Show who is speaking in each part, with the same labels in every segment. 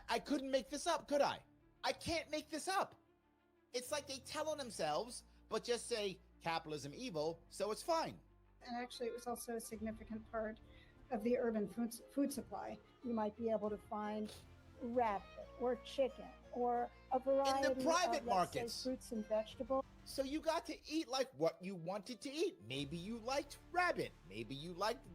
Speaker 1: I couldn't make this up, could I? I can't make this up. It's like they tell on themselves, but just say capitalism evil, so it's fine.
Speaker 2: And actually, it was also a significant part of the urban food supply. You might be able to find rabbit or chicken or a variety
Speaker 1: in the private
Speaker 2: of,
Speaker 1: markets,
Speaker 2: say, fruits and vegetables.
Speaker 1: So you got to eat like what you wanted to eat. Maybe you liked rabbit. Maybe you liked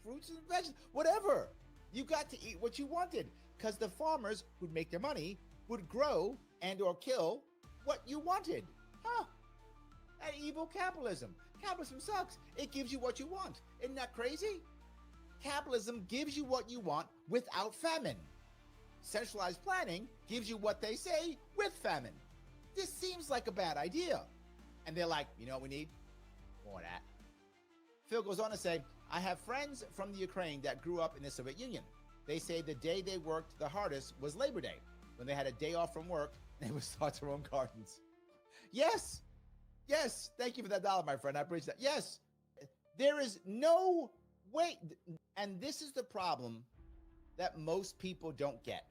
Speaker 1: fruits and vegetables. Whatever. You got to eat what you wanted because the farmers who'd make their money would grow and or kill what you wanted. Huh? That evil capitalism. Capitalism sucks. It gives you what you want. Isn't that crazy? Capitalism gives you what you want without famine. Centralized planning gives you what they say with famine. This seems like a bad idea. And they're like, you know what we need? More of that. Phil goes on to say, I have friends from the Ukraine that grew up in the Soviet Union. They say the day they worked the hardest was Labor Day, when they had a day off from work and they would start their own gardens. Yes. Yes. Thank you for that dollar, my friend. I appreciate that. Yes. There is no way. And this is the problem that most people don't get.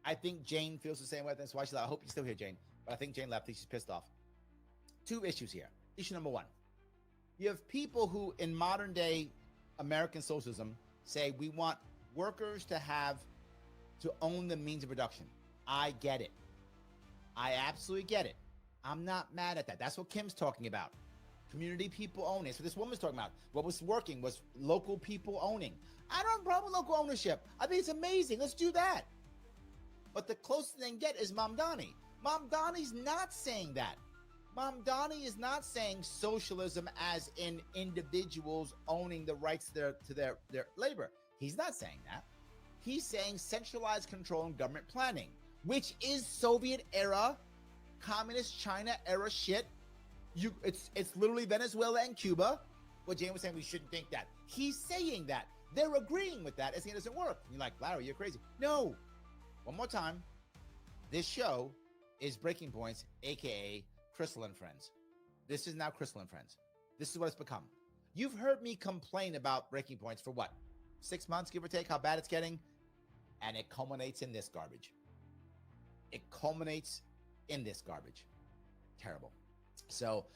Speaker 1: I think Jane feels the same way. That's why she's like, I hope you're still here, Jane. But I think Jane left. I think she's pissed off. Two issues here. Issue number one. You have people who in modern day American socialism say we want workers to own the means of production. I get it. I absolutely get it. I'm not mad at that. That's what Kim's talking about. Community people owning. So this woman's talking about what was working was local people owning. I don't have a problem with local ownership. I think it's amazing. Let's do that. But the closest they can get is Mamdani. Mamdani's not saying that. Mamdani is not saying socialism as in individuals owning the rights to their labor. He's not saying that. He's saying centralized control and government planning, which is Soviet era, communist China era shit. It's literally Venezuela and Cuba. What Jane was saying, we shouldn't think that. He's saying that. They're agreeing with that as it doesn't work. You're like, Larry, you're crazy. No. One more time. This show is Breaking Points, aka Crystal and Friends. This is now Crystal and Friends. This is what it's become. You've heard me complain about Breaking Points for what? 6 months, give or take, how bad it's getting. And it culminates in this garbage. It culminates in this garbage. Terrible. So,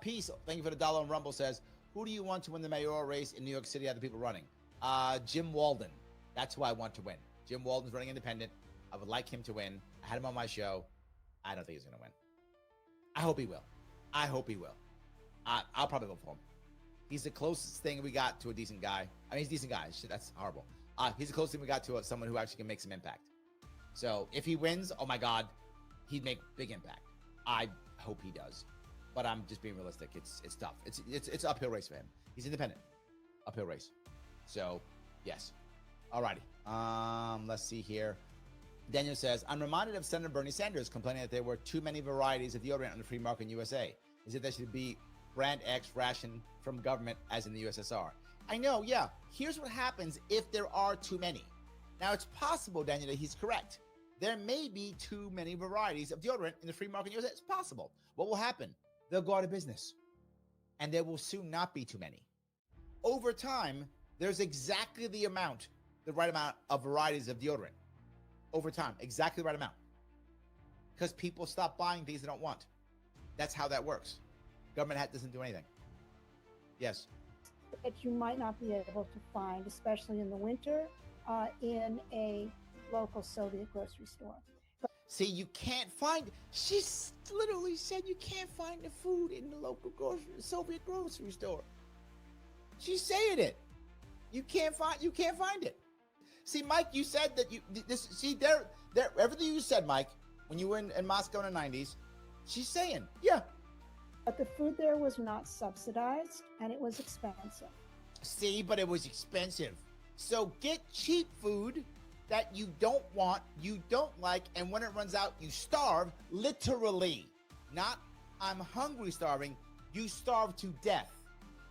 Speaker 1: Peace, thank you for the dollar on Rumble says, who do you want to win the mayoral race in New York City out of the people running? Jim Walden. That's who I want to win. Jim Walden's running independent. I would like him to win. I had him on my show. I don't think he's going to win. I hope he will. I hope he will. I'll probably vote for him. He's the closest thing we got to a decent guy. I mean, he's a decent guy. Shit, that's horrible. He's the closest thing we got to someone who actually can make some impact. So if he wins, oh my God, he'd make big impact. I hope he does. But I'm just being realistic. It's tough. It's an uphill race for him. He's independent. Uphill race. So, yes. Alrighty. Let's see here. Daniel says, I'm reminded of Senator Bernie Sanders complaining that there were too many varieties of deodorant on the free market in USA. Is it there should be brand X ration from government as in the USSR? I know, yeah. Here's what happens if there are too many. Now, it's possible, Daniel, that he's correct. There may be too many varieties of deodorant in the free market in USA. It's possible. What will happen? They'll go out of business. And there will soon not be too many. Over time, there's exactly the right amount of varieties of deodorant. Over time, exactly the right amount. Because people stop buying things they don't want. That's how that works. Government doesn't do anything. Yes.
Speaker 2: That you might not be able to find, especially in the winter, in a local Soviet grocery store.
Speaker 1: See, you can't find. She literally said you can't find the food in the local Soviet grocery store. She's saying it. You can't find it. See, Mike, you said that everything you said, Mike, when you were in Moscow in the 90s, she's saying, yeah.
Speaker 2: But the food there was not subsidized and it was expensive.
Speaker 1: See, but it was expensive. So get cheap food that you don't want, you don't like, and when it runs out, you starve, literally. Not, I'm hungry starving, you starve to death.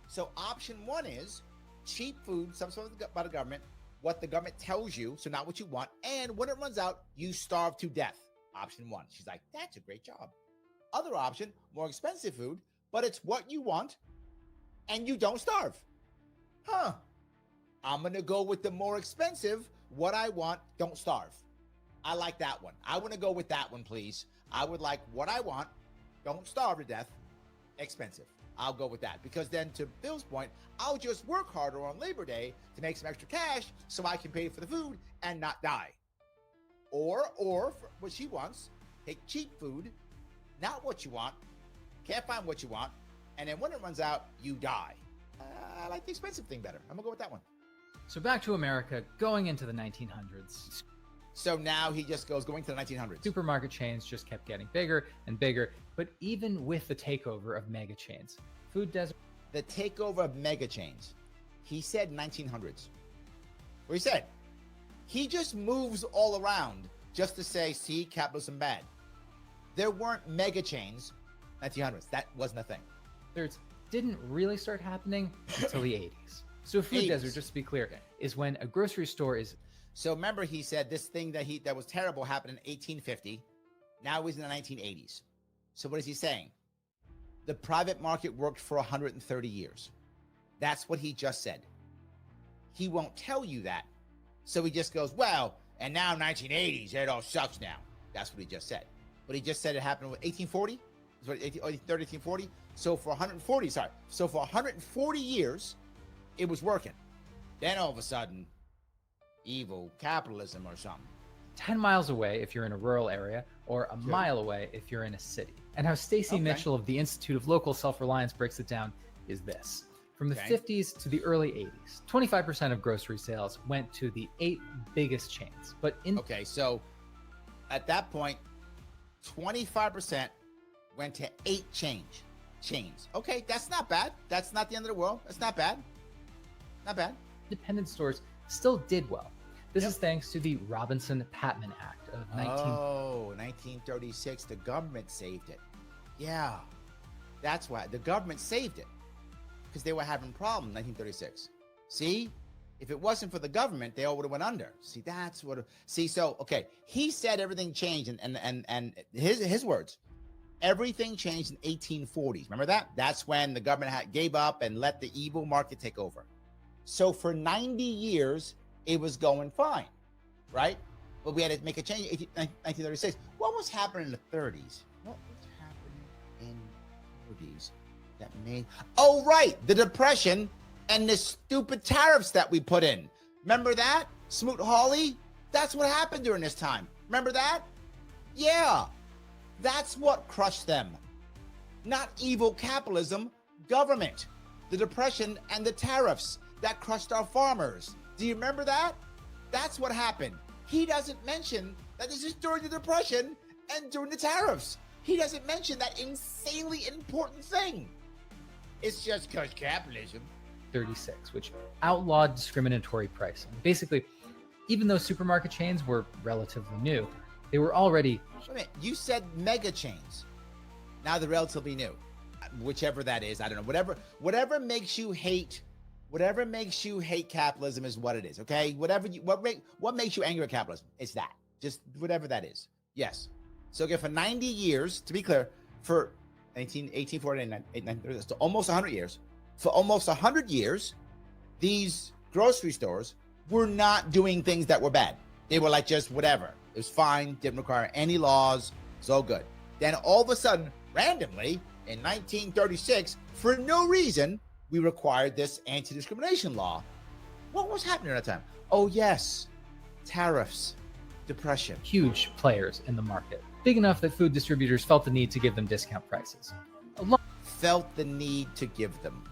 Speaker 1: So option one is cheap food, some sort of by the government, what the government tells you, so not what you want, and when it runs out, you starve to death. Option one. She's like, that's a great job. Other option, more expensive food, but it's what you want, and you don't starve. Huh. I'm going to go with the more expensive, what I want, don't starve. I like that one. I want to go with that one, please. I would like what I want. Don't starve to death. Expensive. I'll go with that, because then, to Bill's point, I'll just work harder on Labor Day to make some extra cash so I can pay for the food and not die. Or for what she wants, take cheap food, not what you want, can't find what you want, and then when it runs out, you die. I like the expensive thing better. I'm gonna go with that one.
Speaker 3: So back to America, going into the 1900s.
Speaker 1: So now he just goes going to the 1900s.
Speaker 3: Supermarket chains just kept getting bigger and bigger, but even with the takeover of mega chains, food desert.
Speaker 1: The takeover of mega chains. He said 1900s. What he said? He just moves all around just to say, see, capitalism bad. There weren't mega chains 1900s. That wasn't a thing.
Speaker 3: Deserts didn't really start happening until the 80s. So a food
Speaker 1: 80s.
Speaker 3: desert, just to be clear, is when a grocery store is.
Speaker 1: So remember, he said this thing that was terrible happened in 1850. Now he's in the 1980s. So what is he saying? The private market worked for 130 years. That's what he just said. He won't tell you that. So he just goes, well, and now 1980s, it all sucks now. That's what he just said. But he just said it happened with 1840? 1830, 1840? So for 140 years, it was working. Then all of a sudden, evil capitalism or something.
Speaker 3: 10 miles away if you're in a rural area, or a mile away if you're in a city. And how Stacy Mitchell of the Institute of Local Self-Reliance breaks it down is this. From the 50s to the early 80s, 25% of grocery sales went to the 8 biggest chains. But
Speaker 1: Okay, so at that point, 25% went to 8 chains. Okay, that's not bad. That's not the end of the world. That's not bad. Not bad.
Speaker 3: Independent stores still did well. This is thanks to the Robinson-Patman Act of
Speaker 1: 1936. The government saved it. Yeah, that's why the government saved it, because they were having problems in 1936. See, if it wasn't for the government, they all would have went under. See, that's what. See, so okay, he said everything changed, and his words, everything changed in 1840s. Remember that? That's when the government gave up and let the evil market take over. So for 90 years, it was going fine, right? But we had to make a change in 1936. What was happening in the 30s? What was happening in the 40s that made... Oh, right, the Depression and the stupid tariffs that we put in. Remember that? Smoot-Hawley? That's what happened during this time. Remember that? Yeah, that's what crushed them. Not evil capitalism, government. The Depression and the tariffs that crushed our farmers. Do you remember that? That's what happened. He doesn't mention that this is during the Depression and during the tariffs. He doesn't mention that insanely important thing. It's just because capitalism.
Speaker 3: 36, which outlawed discriminatory pricing. Basically, even though supermarket chains were relatively new, they were already...
Speaker 1: Wait a minute, you said mega chains. Now they're relatively new. Whichever that is, I don't know. Whatever makes you hate... Whatever makes you hate capitalism is what it is, okay? What makes you angry at capitalism? It's that. Just whatever that is. Yes. So again, for 90 years, to be clear, for 1840 to almost 100 years, for almost 100 years, these grocery stores were not doing things that were bad. They were like just whatever. It was fine, didn't require any laws, so good. Then all of a sudden, randomly, in 1936, for no reason, we required this anti-discrimination law. What was happening at that time? Oh, yes. Tariffs. Depression.
Speaker 3: Huge players in the market. Big enough that food distributors felt the need to give them discount prices.
Speaker 1: Felt the need to give them.